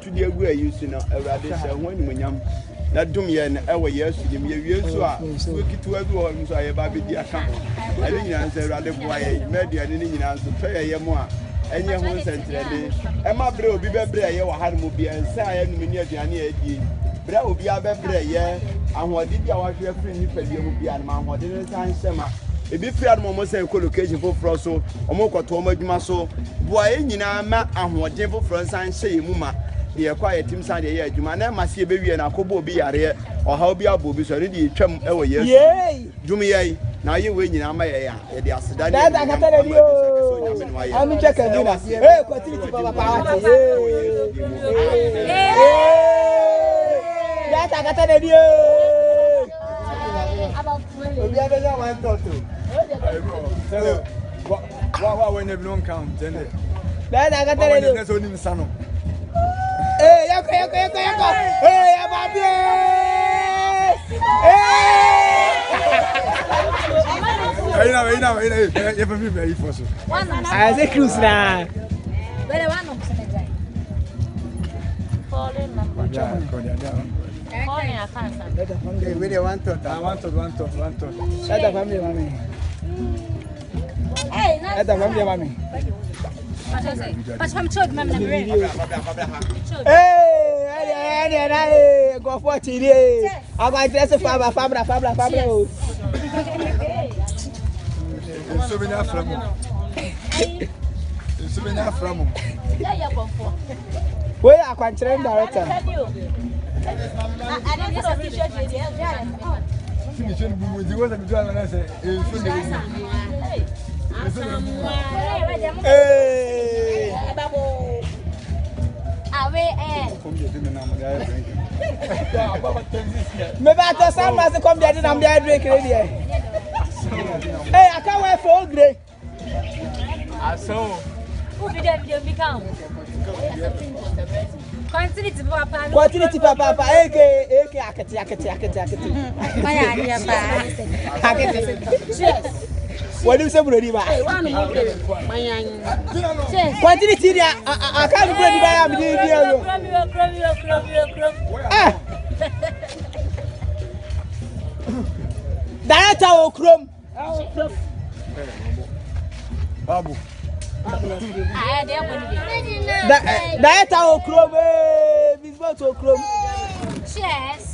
to the way you see now, when you yam. That doom yen, our years to give you so. Look to everyone, so I have the account. I didn't answer rather boy, media didn't answer, pay a more. And your home center, and my bro be better, you had to be and say, and many of the Bra will be a better, yeah. And what did you want your friend you will be and man, what didn't time summer? If you fear moments and collocation for Frosso, or more to Maso, boy, you know, and what devil friends and say, Muma, the quiet team side here, you man, must see a baby and a couple be a rare, or how be a booby, so already chum over years. Yay! Do me, now you win in my air, the accident. That I can tell you. I'm checking dinner. Hey, continue to power. That I can tell you. We have a one total. What when everyone comes, then I can tell you. There's only son. Hey, okay. Hey, Ababi. Hey, you be very forceful. I say cruise now. Where one of them? Falling number. We don't want to. I want to. Let the family, mommy. Hey, let the family, mommy. But from church, mamma. Hey, go for today. I'm going to dress a fabra. Souvenir from where are controlling director? Maybe I thought someone must come there and I'm there drinking. Hey, I can't wait for all day. I saw. Who did that become? Continue papa. AK, what do you say, Brody? Continue, I can't Director will chrome. Babu. Director will chrome. Visible to chrome. Cheers.